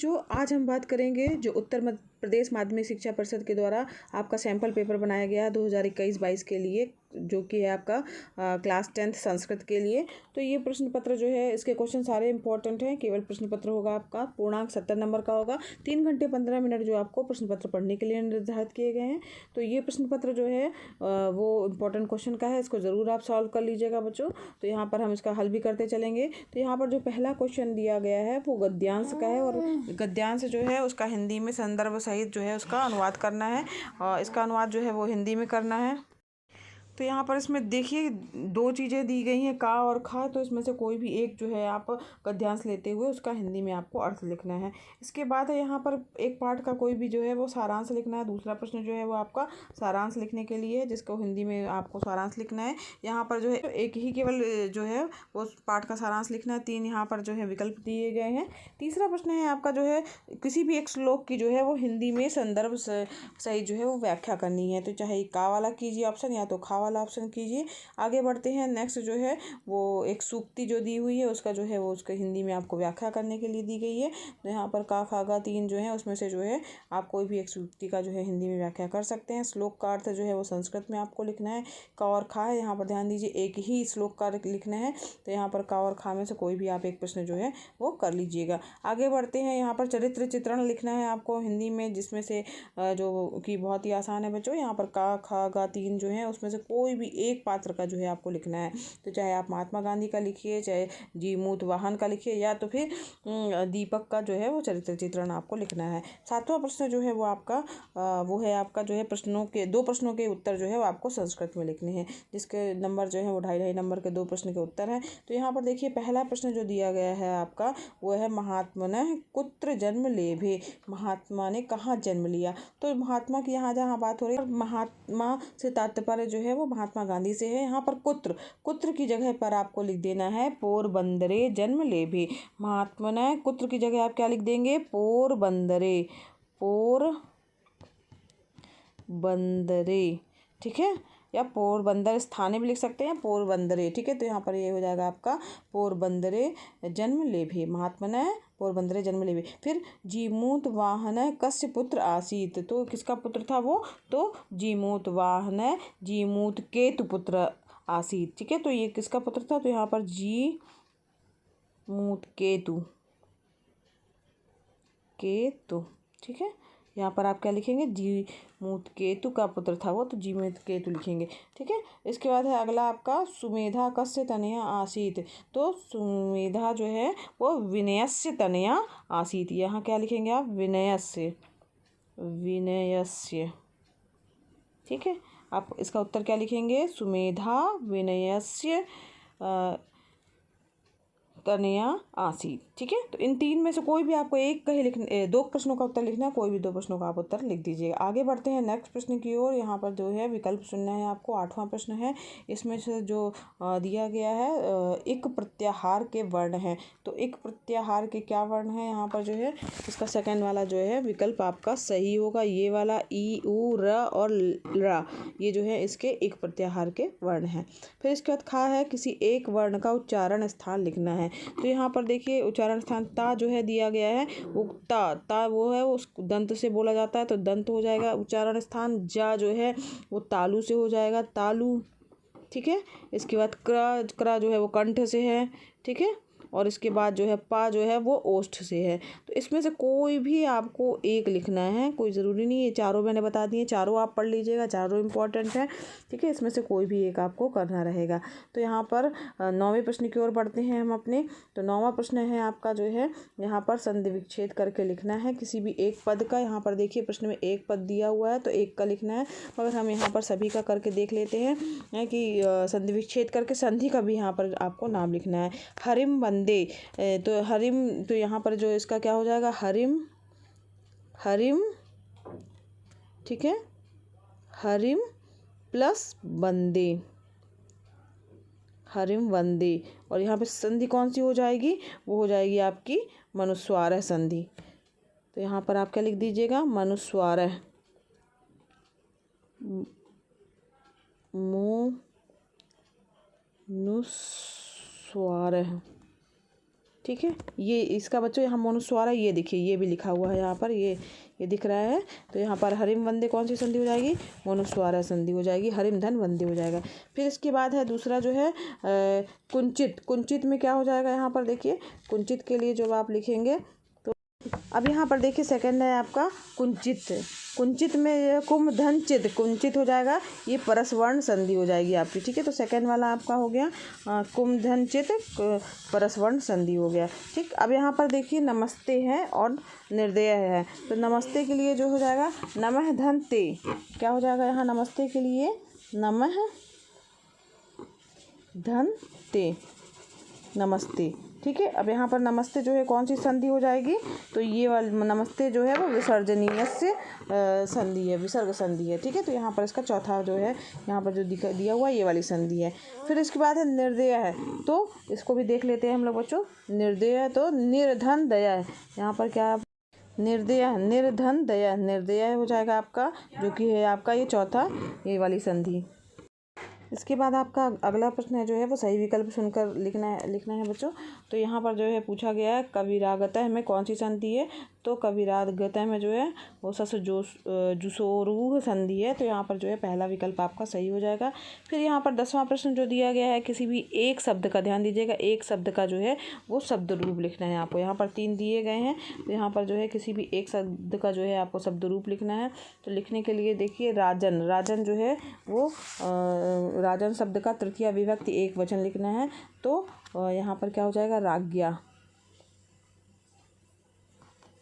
बच्चों, आज हम बात करेंगे जो उत्तर मध्य प्रदेश माध्यमिक शिक्षा परिषद के द्वारा आपका सैंपल पेपर बनाया गया 2021-22 के लिए, जो कि है आपका क्लास 10th संस्कृत के लिए। तो ये प्रश्न पत्र जो है, इसके क्वेश्चन सारे इंपॉर्टेंट हैं। केवल प्रश्न पत्र होगा आपका पूर्णांक 70 नंबर का होगा। 3 घंटे 15 मिनट जो आपको प्रश्न पत्र पढ़ने के लिए निर्धारित किए गए हैं। तो ये प्रश्न पत्र जो है वो इम्पोर्टेंट क्वेश्चन का है, इसको ज़रूर आप सॉल्व कर लीजिएगा बच्चों। तो यहाँ पर हम इसका हल भी करते चलेंगे। तो यहाँ पर जो पहला क्वेश्चन दिया गया है वो गद्यांश का है, और गद्यांश जो है उसका हिंदी में संदर्भ सहित जो है उसका अनुवाद करना है, और इसका अनुवाद जो है वो हिंदी में करना है। तो यहाँ पर इसमें देखिए 2 चीज़ें दी गई हैं, का और खा। तो इसमें से कोई भी एक जो है आप गद्यांश लेते हुए उसका हिंदी में आपको अर्थ लिखना है। इसके बाद है यहाँ पर एक पाठ का कोई भी जो है वो सारांश लिखना है। दूसरा प्रश्न जो है वो आपका सारांश लिखने के लिए है, जिसको हिंदी में आपको सारांश लिखना है। यहाँ पर जो है एक ही केवल जो है वो पाठ का सारांश लिखना है। 3 यहाँ पर जो है विकल्प दिए गए हैं। तीसरा प्रश्न है आपका जो है किसी भी एक श्लोक की जो है वो हिंदी में संदर्भ सहित जो है वो व्याख्या करनी है। तो चाहे का वाला कीजिए ऑप्शन, या तो खा वाला ऑप्शन कीजिए। आगे बढ़ते हैं। नेक्स्ट जो है वो एक सूक्ति जो दी हुई है उसका जो है वो उसके हिंदी में आपको व्याख्या करने के लिए दी गई है। तो यहाँ पर का खा गा 3 जो है उसमें से जो है आप कोई भी एक सूक्ति का जो है हिंदी में व्याख्या कर सकते हैं। श्लोक का अर्थ जो है वो संस्कृत में आपको लिखना है। का और खा है, यहाँ पर ध्यान दीजिए एक ही श्लोक का लिखना है। तो यहाँ पर का और खा में से कोई भी आप एक प्रश्न जो है वो कर लीजिएगा। आगे बढ़ते हैं। यहाँ पर चरित्र चित्रण लिखना है आपको हिंदी में, जिसमें से जो कि बहुत ही आसान है बच्चों। यहाँ पर का खा गा 3 जो है उसमें से कोई भी एक पात्र का जो है आपको लिखना है। तो चाहे आप महात्मा गांधी का लिखिए, चाहे जीमूत वाहन का लिखिए, या तो फिर दीपक का जो है वो चरित्र चित्रण आपको लिखना है। 7वां प्रश्न जो है वो आपका वो है आपका जो है दो प्रश्नों के उत्तर जो है वो आपको संस्कृत में लिखने हैं, जिसके नंबर जो है वो 2.5 नंबर के 2 प्रश्न के उत्तर हैं। तो यहाँ पर देखिए पहला प्रश्न जो दिया गया है आपका वो है महात्मा ने कुत्र जन्म लेभे। महात्मा ने कहाँ जन्म लिया। तो महात्मा की यहाँ जहाँ बात हो रही है, महात्मा से तात्पर्य जो है वो महात्मा गांधी से है। यहाँ पर कुत्र की जगह पर आपको लिख देना है पोरबंदरे जन्म लेभे। महात्मा ने कुत्र की जगह आप क्या लिख देंगे, पोरबंदरे ठीक है, या पोरबंदर स्थाने भी लिख सकते हैं, पोरबंदरे। ठीक है, तो यहाँ पर ये हो जाएगा आपका पोरबंदरे जन्म लेभे। महात्मा ने पोरबंदरे जन्म लेभे। फिर जीमूत वाहन कस्य पुत्र आसीत। तो किसका पुत्र था वो, तो जीमूत वाहन जीमूत केतु पुत्र आसीत। ठीक है, तो ये किसका पुत्र था, तो यहाँ पर जीमूत केतु। ठीक है, यहाँ पर आप क्या लिखेंगे, जीमूत केतु का पुत्र था वो, तो जीमूत केतु लिखेंगे। ठीक है, इसके बाद है अगला आपका सुमेधा कस्य तनया आसीत। तो सुमेधा जो है वो विनयस्य तनया आसीत। यहाँ क्या लिखेंगे आप, विनयस्य। ठीक है, आप इसका उत्तर क्या लिखेंगे, सुमेधा विनयस्य तनया आसीत। ठीक है, तो इन 3 में से कोई भी आपको एक कहीं 2 प्रश्नों का उत्तर लिखना है, कोई भी 2 प्रश्नों का आप उत्तर लिख दीजिएगा। आगे बढ़ते हैं नेक्स्ट प्रश्न की ओर। यहाँ पर जो है विकल्प चुनना है आपको। 8वां प्रश्न है, इसमें से जो दिया गया है इक प्रत्याहार के वर्ण हैं। तो इक प्रत्याहार के क्या वर्ण हैं, यहाँ पर जो है इसका सेकंड वाला जो है विकल्प आपका सही होगा। ये वाला ई उ र और र, ये जो है इसके इक प्रत्याहार के वर्ण हैं। फिर इसके बाद खा है, किसी एक वर्ण का उच्चारण स्थान लिखना है। तो यहाँ पर देखिए उच्चारण स्थान ता जो है दिया गया है, वो ता वो है वो दंत से बोला जाता है, तो दंत हो जाएगा। उच्चारण स्थान जा जो है वो तालु से हो जाएगा, तालु। ठीक है, इसके बाद क्रा जो है वो कंठ से है। ठीक है, और इसके बाद जो है पा जो है वो ओष्ठ से है। तो इसमें से कोई भी आपको एक लिखना है, कोई ज़रूरी नहीं है। चारों मैंने बता दिए, चारों आप पढ़ लीजिएगा, चारों इंपॉर्टेंट है। ठीक है, इसमें से कोई भी एक आपको करना रहेगा। तो यहाँ पर 9वें प्रश्न की ओर बढ़ते हैं हम अपने। तो 9वां प्रश्न है आपका जो है यहाँ पर संधि विच्छेद करके लिखना है किसी भी एक पद का। यहाँ पर देखिए प्रश्न में एक पद दिया हुआ है, तो एक का लिखना है, मगर हम यहाँ पर सभी का करके देख लेते हैं कि संधि विच्छेद करके संधि का भी यहाँ पर आपको नाम लिखना है। हरिम वंदे। तो हरिम, तो यहाँ पर जो इसका क्या हो जाएगा, हरिम। ठीक है, हरिम प्लस वंदे, हरिम वंदे। और यहाँ पे संधि कौन सी हो जाएगी, वो हो जाएगी आपकी मनुस्वारः संधि। तो यहाँ पर आप क्या लिख दीजिएगा, मनुस्वारः। मनुस्वारः। ठीक है। ये इसका बच्चों यहाँ मनुस्वार है, ये देखिए ये भी लिखा हुआ है यहाँ पर, ये दिख रहा है। तो यहाँ पर हरिम वंदे कौन सी संधि हो जाएगी, मनुस्वार संधि हो जाएगी, हरिम धन वंदे हो जाएगा। फिर इसके बाद है दूसरा जो है कुंचित। कुंचित में क्या हो जाएगा, यहाँ पर देखिए कुंचित के लिए जो आप लिखेंगे, तो अब यहाँ पर देखिए सेकंड है आपका कुंचित। कुंचित में कुम धन चित, कुंचित हो जाएगा, ये परसवर्ण संधि हो जाएगी आपकी, ठीक है। तो सेकंड वाला आपका हो गया कुम धन चित परसवर्ण संधि हो गया, ठीक। अब यहाँ पर देखिए नमस्ते है और निर्दय है। तो नमस्ते के लिए जो हो जाएगा नमः धन ते, क्या हो जाएगा यहाँ नमस्ते के लिए नमः धन ते, नमस्ते, ठीक है। अब यहाँ पर नमस्ते जो है कौन सी संधि हो जाएगी, तो ये वाली नमस्ते जो है वो विसर्जनीय से संधि है, विसर्ग संधि है, ठीक है। तो यहाँ पर इसका चौथा जो है यहाँ पर जो दिया हुआ ये वाली संधि है। फिर इसके बाद है निर्दय है, तो इसको भी देख लेते हैं हम लोग बच्चों। निर्दय है तो निर्धन दया है, यहाँ पर क्या निर्दय, निर्धन दया, निर्दय हो जाएगा आपका, जो कि है आपका ये चौथा ये वाली संधि। इसके बाद आपका अगला प्रश्न है जो है वो सही विकल्प सुनकर लिखना है बच्चों। तो यहाँ पर जो है पूछा गया है कविरागतः में कौन सी संधि है, तो कविरागतः में जो है वो सस जुसोरूह संधि है। तो यहाँ पर जो है पहला विकल्प आपका सही हो जाएगा। फिर यहाँ पर 10वां प्रश्न जो दिया गया है, किसी भी एक शब्द का, ध्यान दीजिएगा, एक शब्द का जो है वो शब्द रूप लिखना है आपको। यहाँ पर 3 दिए गए हैं, तो यहाँ पर जो है किसी भी एक शब्द का जो है आपको शब्द रूप लिखना है। तो लिखने के लिए देखिए राजन, राजन जो है वो राजन शब्द का तृतीय विभक्ति एक वचन लिखना है। तो यहाँ पर क्या हो जाएगा राज्ञा,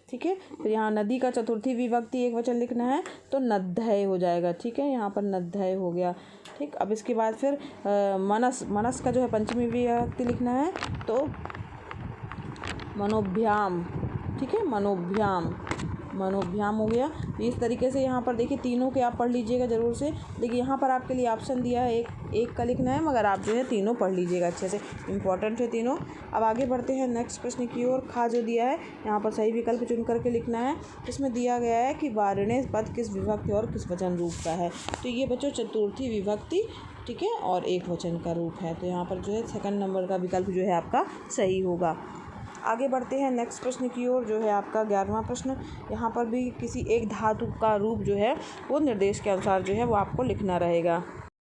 ठीक है। फिर यहाँ नदी का चतुर्थी विभक्ति एक वचन लिखना है, तो नद्य हो जाएगा, ठीक है। यहाँ पर नद्य हो गया, ठीक। अब इसके बाद फिर मनस, मनस का जो है पंचमी विभक्ति लिखना है, तो मनोभ्याम, ठीक है, मनोभ्याम, मनोभ्याम हो गया। इस तरीके से यहाँ पर देखिए तीनों के आप पढ़ लीजिएगा ज़रूर से। देखिए यहाँ पर आपके लिए ऑप्शन दिया है एक का लिखना है, मगर आप जो है तीनों पढ़ लीजिएगा अच्छे से, इंपॉर्टेंट है तीनों। अब आगे बढ़ते हैं नेक्स्ट प्रश्न की ओर। खा जो दिया है यहाँ पर सही विकल्प चुन करके लिखना है। इसमें दिया गया है कि वार्णिक पद किस विभक्ति और किस वचन रूप का है। तो ये बच्चों चतुर्थी विभक्ति, ठीक है, और एक वचन का रूप है। तो यहाँ पर जो है सेकंड नंबर का विकल्प जो है आपका सही होगा। आगे बढ़ते हैं नेक्स्ट प्रश्न की ओर, जो है आपका 11वां प्रश्न। यहाँ पर भी किसी एक धातु का रूप जो है वो निर्देश के अनुसार जो है वो आपको लिखना रहेगा।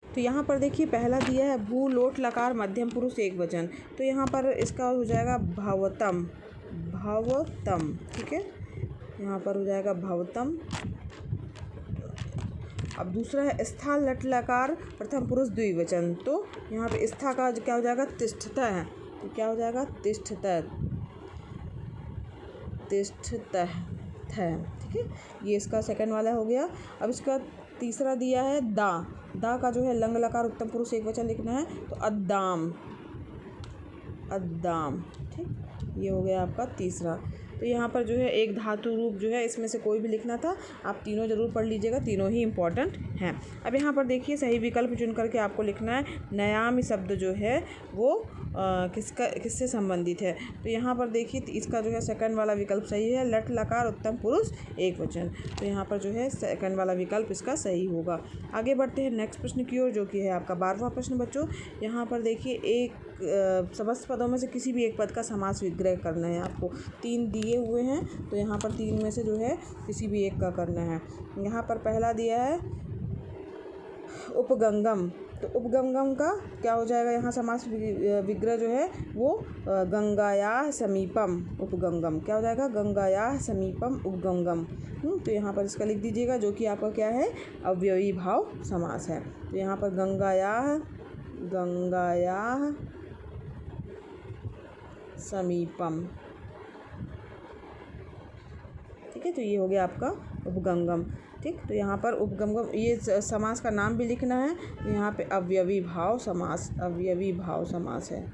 तो यहाँ पर देखिए पहला दिया है भू लोट लकार मध्यम पुरुष एक वचन। तो यहाँ पर इसका हो जाएगा भावतम, भावतम, ठीक है, यहाँ पर हो जाएगा भावतम। अब दूसरा है स्था लट लकार प्रथम पुरुष द्विवचन। तो यहाँ पे स्था का क्या हो जाएगा तिष्ठता है, तो क्या हो जाएगा तिष्ठता, तिष्ठता है, ठीक है। ये इसका सेकंड वाला हो गया। अब इसका तीसरा दिया है दा, दा का जो है लंग लकार उत्तम पुरुष एक वचन लिखना है, तो अद्दाम, अद्दाम, ठीक, ये हो गया आपका तीसरा। तो यहाँ पर जो है एक धातु रूप जो है इसमें से कोई भी लिखना था, आप तीनों ज़रूर पढ़ लीजिएगा, तीनों ही इम्पॉर्टेंट हैं। अब यहाँ पर देखिए सही विकल्प चुन करके आपको लिखना है नयाम शब्द जो है वो किससे संबंधित है। तो यहाँ पर देखिए इसका जो है सेकंड वाला विकल्प सही है, लट लकार उत्तम पुरुष एक वचन। तो यहाँ पर जो है सेकंड वाला विकल्प इसका सही होगा। आगे बढ़ते हैं नेक्स्ट प्रश्न की ओर, जो कि है आपका 12वां प्रश्न बच्चों। यहाँ पर देखिए एक समस्त पदों में से किसी भी एक पद का समास विग्रह करना है आपको। 3 दिए हुए हैं, तो यहाँ पर 3 में से जो है किसी भी एक का करना है। यहाँ पर पहला दिया है उपगंगम। तो उपगंगम का क्या हो जाएगा, यहाँ समास विग्रह जो है वो गंगायाः समीपम उपगंगम, क्या हो जाएगा गंगायाः समीपम उपगंगम। तो यहाँ पर इसका लिख दीजिएगा, जो कि आपका क्या है अव्ययी भाव समास है। तो यहाँ पर गंगायाः, गंगायाः समीपम, ठीक है। तो ये हो गया आपका उपगंगम, ठीक। तो यहाँ पर उपगमगम ये समास का नाम भी लिखना है। तो यहाँ पे अवयवी भाव समास, अवयवी भाव समास है,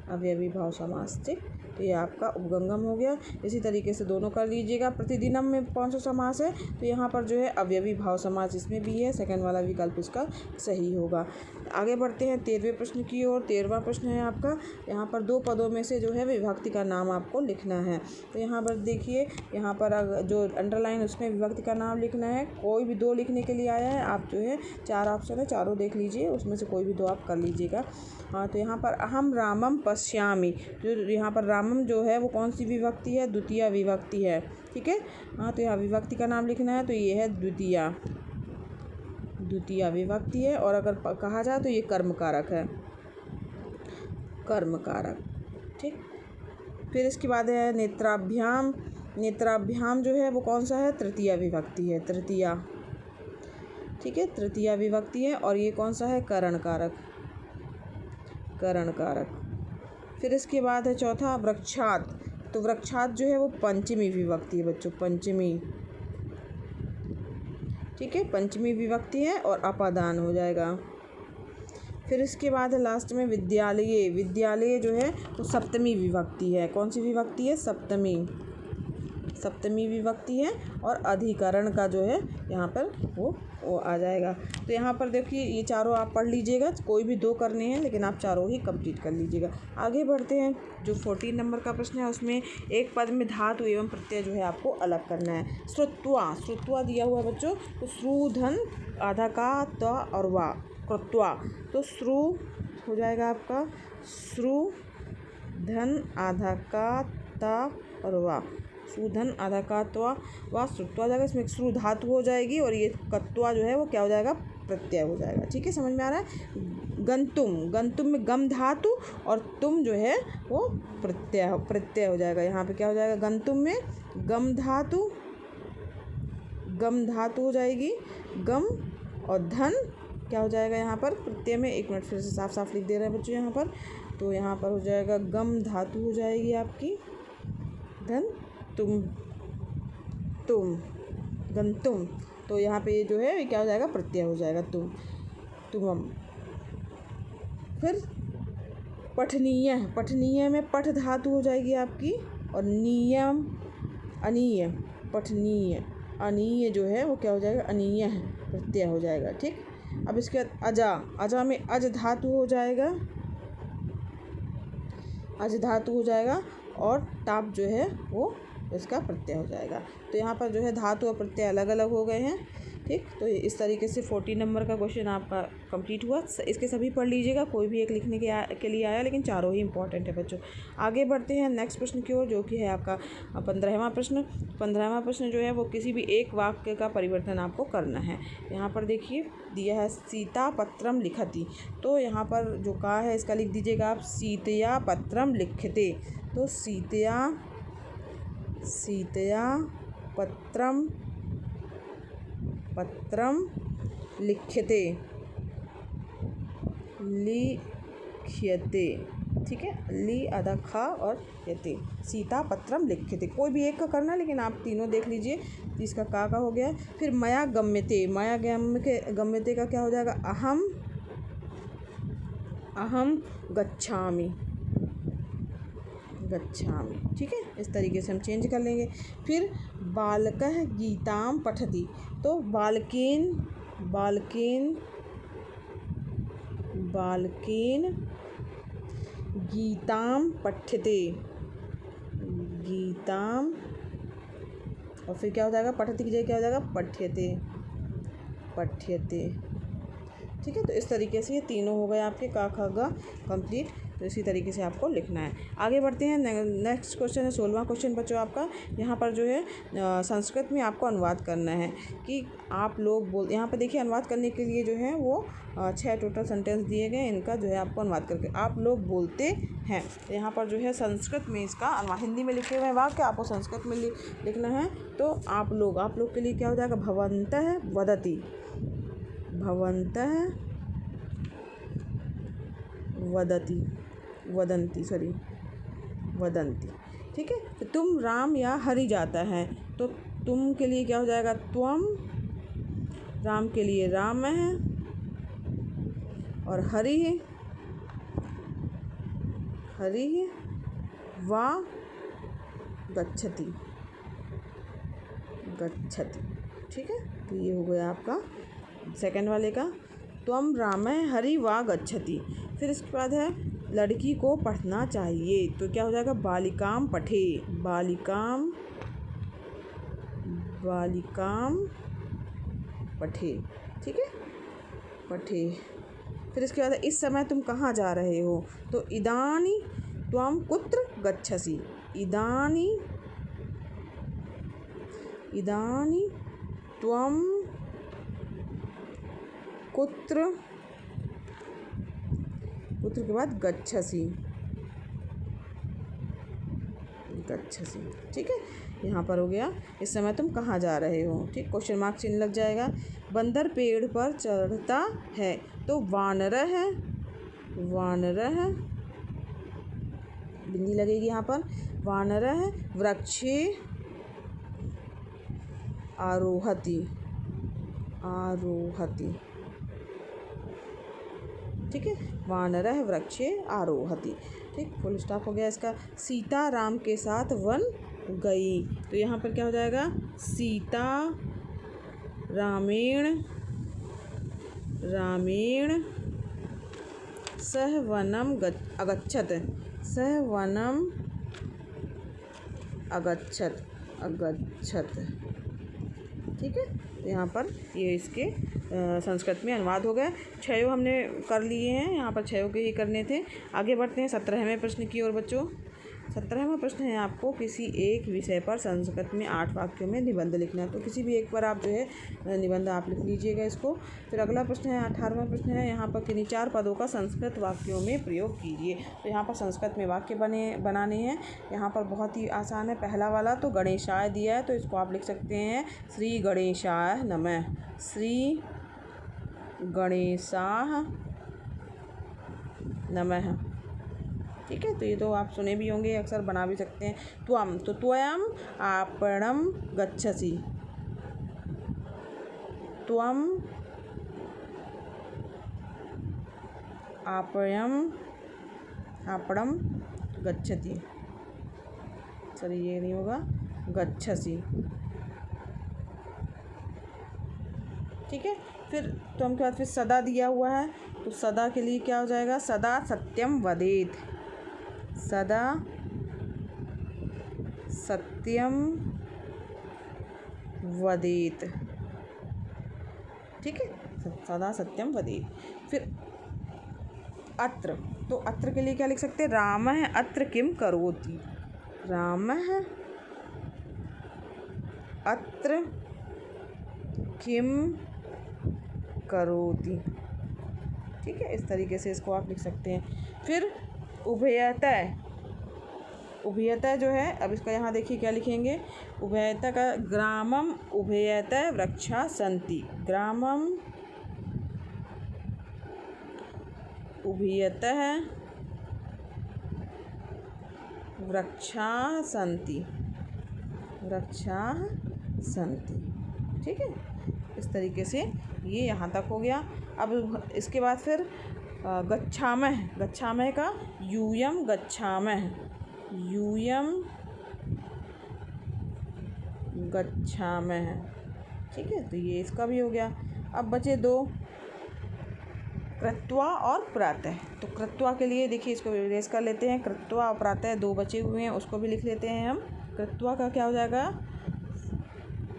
अवयवी भाव समास, ठीक। तो ये आपका उपगंगम हो गया। इसी तरीके से दोनों कर लीजिएगा। प्रतिदिनम में कौन सा समास है, तो यहाँ पर जो है अवयवी भाव समास इसमें भी है, सेकंड वाला विकल्प इसका सही होगा। आगे बढ़ते हैं 13वें प्रश्न की ओर। 13वां प्रश्न है आपका, यहाँ पर 2 पदों में से जो है विभक्ति का नाम आपको लिखना है। तो यहाँ पर देखिए, यहाँ पर जो अंडरलाइन उसमें विभक्ति का नाम लिखना है। कोई भी 2 लिखने के लिए आया है, आप जो है 4 ऑप्शन है, चारों देख लीजिए, उसमें से कोई भी 2 आप कर लीजिएगा। हाँ, तो यहाँ पर अहम रामम पश्यामि, जो यहाँ पर राम रामम जो है वो कौन सी विभक्ति है? द्वितीय विभक्ति है। ठीक है, हाँ, तो यहाँ विभक्ति का नाम लिखना है, तो ये है द्वितीय विभक्ति है। और अगर कहा जाए तो ये कर्म कारक है, कर्म कारक। ठीक, फिर इसके बाद है नेत्राभ्याम। नेत्राभ्याम जो है वो कौन सा है? तृतीय विभक्ति है, तृतीय। ठीक है, तृतीय विभक्ति है। और ये कौन सा है? करण कारक, करण कारक। फिर इसके बाद है चौथा वृक्षात। तो वृक्षात जो है वो पंचमी विभक्ति है बच्चों, पंचमी। ठीक है, पंचमी विभक्ति है और अपादान हो जाएगा। फिर इसके बाद है लास्ट में विद्यालय। विद्यालय जो है वो सप्तमी विभक्ति है। कौन सी विभक्ति है? सप्तमी, सप्तमी विभक्ति है। और अधिकरण का जो है यहाँ पर वो आ जाएगा। तो यहाँ पर देखिए ये चारों आप पढ़ लीजिएगा, कोई भी 2 करने हैं, लेकिन आप चारों ही कंप्लीट कर लीजिएगा। आगे बढ़ते हैं, जो 14 नंबर का प्रश्न है उसमें एक पद में धातु एवं प्रत्यय जो है आपको अलग करना है। श्रुत्वा, श्रुत्वा दिया हुआ है बच्चों, तो श्रु धन आधा का त और वा, कृत्वा। तो श्रु हो जाएगा आपका श्रु धन आधा का ता और वा, श्रुधन आधा का त्वा व श्रुत्वा जाएगा। इसमें श्रु धातु हो जाएगी और ये कत्वा जो है वो क्या हो जाएगा? प्रत्यय हो जाएगा। ठीक है, समझ में आ रहा है? गंतुम, गंतुम में गम धातु और तुम जो है वो प्रत्यय हो जाएगा। यहाँ पे क्या हो जाएगा? गंतुम में गम धातु, गम धातु हो जाएगी, गम, और धन क्या हो जाएगा यहाँ पर? प्रत्यय में। एक मिनट फिर से साफ साफ लिख दे रहे हैं बच्चों यहाँ पर। तो यहाँ पर हो जाएगा गम धातु हो जाएगी आपकी, धन, तुम, गंतुम। तो यहाँ पे ये जो है ये क्या हो जाएगा? प्रत्यय हो जाएगा, तुम। फिर पठनीय, पठनीय में पठ धातु हो जाएगी आपकी, और नियम, अनीय, पठनीय, अनीय जो है वो क्या हो जाएगा? अनीय है, प्रत्यय हो जाएगा। ठीक, अब इसके बाद अजा, अजा में अज धातु हो जाएगा, अज धातु हो जाएगा, और टाप जो है वो इसका प्रत्यय हो जाएगा। तो यहाँ पर जो है धातु और प्रत्यय अलग अलग हो गए हैं। ठीक, तो इस तरीके से 14 नंबर का क्वेश्चन आपका कंप्लीट हुआ। इसके सभी पढ़ लीजिएगा, कोई भी एक लिखने के लिए आया, लेकिन चारों ही इंपॉर्टेंट है बच्चों। आगे बढ़ते हैं नेक्स्ट प्रश्न की ओर, जो कि है आपका 15वां प्रश्न। 15वां प्रश्न जो है वो किसी भी एक वाक्य का परिवर्तन आपको करना है। यहाँ पर देखिए दिया है सीता पत्रम लिखति। तो यहाँ पर जो कहा है इसका लिख दीजिएगा आप, सीतया पत्रम लिखते। तो सीतया पत्रम लिख्यते, ठीक है, ली आधा खा और यते, सीता पत्रम लिख्यते। कोई भी एक का करना, लेकिन आप तीनों देख लीजिए। इसका का हो गया। फिर मया गम्यते, मया गम्यते का क्या हो जाएगा? अहम गच्छामि, ठीक है, इस तरीके से हम चेंज कर लेंगे। फिर बालकः गीतां पठति। तो बालकेन गीतां पठ्यते, गीतां, और फिर क्या हो जाएगा? पठति की जगह क्या हो जाएगा? पठ्यते। ठीक है, तो इस तरीके से ये तीनों हो गए आपके का ख ग कंप्लीट। तो इसी तरीके से आपको लिखना है। आगे बढ़ते हैं, नेक्स्ट क्वेश्चन है 16वां क्वेश्चन बच्चों आपका। यहाँ पर जो है संस्कृत में आपको अनुवाद करना है कि आप लोग यहाँ पर देखिए अनुवाद करने के लिए जो है वो 6 टोटल सेंटेंस दिए गए। इनका जो है आपको अनुवाद करके आप लोग बोलते हैं। यहाँ पर जो है संस्कृत में इसका अनुवाद, हिंदी में लिखे हुए वाक्य आपको संस्कृत में लिखना है। तो आप लोग के लिए क्या हो जाएगा? भवन्तः वदति, भवन्तः वदन्ति। ठीक है, तो तुम राम या हरि जाता है। तो तुम के लिए क्या हो जाएगा? त्वम, राम के लिए राम है, और हरि वा गच्छति। ठीक है, तो ये हो गया आपका सेकंड वाले का, त्वम रामः हरि वा गच्छति। फिर इसके बाद है लड़की को पढ़ना चाहिए। तो क्या हो जाएगा? बालिकाम पठे, बालिकाम पठे। ठीक है, पठे। फिर इसके बाद इस समय तुम कहाँ जा रहे हो? तो त्वं कुत्र गच्छसि। इदानीं त्वं कुत्र के बाद गच्छसि। ठीक है, यहाँ पर हो गया इस समय तुम कहाँ जा रहे हो। ठीक, क्वेश्चन मार्क चिन्ह लग जाएगा। बंदर पेड़ पर चढ़ता है तो वानरः बिंदी लगेगी यहाँ पर। वानरः वृक्षे आरोहति। ठीक है, वानरः वृक्षे आरोहति। ठीक, फुल स्टॉप हो गया इसका। सीता राम के साथ वन गई, तो यहाँ पर क्या हो जाएगा, सीता रामेण सह वनम अगच्छत। ठीक है, तो यहाँ पर ये इसके संस्कृत में अनुवाद हो गए। 6 हमने कर लिए हैं, यहाँ पर 6 के ही करने थे। आगे बढ़ते हैं 17वें प्रश्न की ओर बच्चों। 17वां प्रश्न है आपको किसी एक विषय पर संस्कृत में 8 वाक्यों में निबंध लिखना है। तो किसी भी एक पर आप जो है निबंध आप लिख लीजिएगा इसको। फिर अगला प्रश्न है 18वां प्रश्न है, यहाँ पर किन्हीं 4 पदों का संस्कृत वाक्यों में प्रयोग कीजिए। तो यहाँ पर संस्कृत में वाक्य बनाने हैं। यहाँ पर बहुत ही आसान है। पहला वाला तो गणेशाय दिया है, तो इसको आप लिख सकते हैं श्री गणेशाय नमः। श्री गणेशाय नमः। ठीक है, तो ये तो आप सुने भी होंगे, अक्सर बना भी सकते हैं। त्वम, तो त्वयं आपणं गच्छसि। त्वम आपणं गच्छति। सॉरी, ये नहीं होगा, गच्छसि। ठीक है, फिर त्वम के बाद फिर सदा दिया हुआ है, तो सदा के लिए क्या हो जाएगा, सदा सत्यम वदेत। सदा सत्यम वदेत। ठीक है, सदा सत्यम वदेत। फिर अत्र, तो अत्र के लिए क्या लिख सकते हैं, रामः अत्र किम करोति। रामः अत्र किम करोति। ठीक है, इस तरीके से इसको आप लिख सकते हैं। फिर उभयतः जो है, अब इसका यहाँ देखिए क्या लिखेंगे, उभयतः का ग्रामम उभयतः वृक्षा सन्ति। ग्रामम उभयतः वृक्षा सन्ति। ठीक है, इस तरीके से ये यहाँ तक हो गया। अब इसके बाद फिर गच्छामः का यूयम गच्छामः। ठीक है, तो ये इसका भी हो गया। अब बचे 2, कृत्वा और प्रातः। तो कृत्वा के लिए देखिए इसको रेस कर लेते हैं। कृत्वा और प्रातः 2 बचे हुए हैं, उसको भी लिख लेते हैं हम। कृत्वा का क्या हो जाएगा,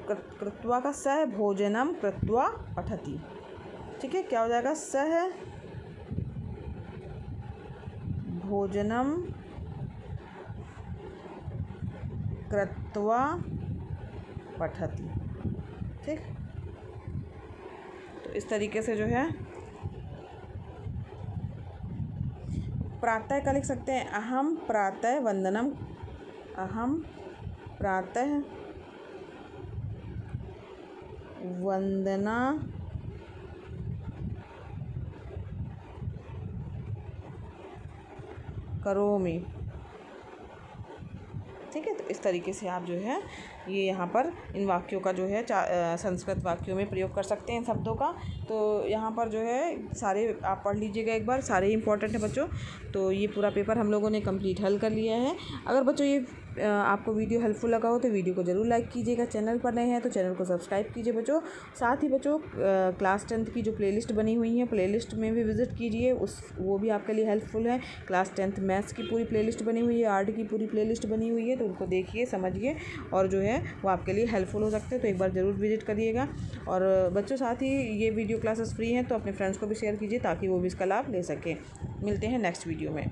कृत्वा का सह भोजनम कृत्वा पठति। ठीक है, क्या हो जाएगा, सह भोजनम कृत्वा पठति। ठीक, तो इस तरीके से जो है प्रातः का लिख सकते हैं, अहम प्रातः वंदनम। अहम प्रातः वंदना करोमि। ठीक है, तो इस तरीके से आप जो है ये यहाँ पर इन वाक्यों का जो है संस्कृत वाक्यों में प्रयोग कर सकते हैं इन शब्दों का। तो यहाँ पर जो है सारे आप पढ़ लीजिएगा एक बार, सारे इंपॉर्टेंट है बच्चों। तो ये पूरा पेपर हम लोगों ने कंप्लीट हल कर लिया है। अगर बच्चों ये आपको वीडियो हेल्पफुल लगा हो तो वीडियो को ज़रूर लाइक कीजिएगा। चैनल पर नए हैं तो चैनल को सब्सक्राइब कीजिए बच्चों। साथ ही बच्चों क्लास 10th की जो प्लेलिस्ट बनी हुई है, प्लेलिस्ट में भी विज़िट कीजिए, वो भी आपके लिए हेल्पफुल है। क्लास 10th मैथ्स की पूरी प्लेलिस्ट बनी हुई है, आर्ट की पूरी प्लेलिस्ट बनी हुई है, तो उनको देखिए, समझिए और जो है वो आपके लिए हेल्पफुल हो सकते हैं। तो एक बार ज़रूर विजिट करिएगा। और बच्चों साथ ही ये वीडियो क्लासेस फ्री हैं, तो अपने फ्रेंड्स को भी शेयर कीजिए ताकि वो भी इसका लाभ ले सकें। मिलते हैं नेक्स्ट वीडियो में।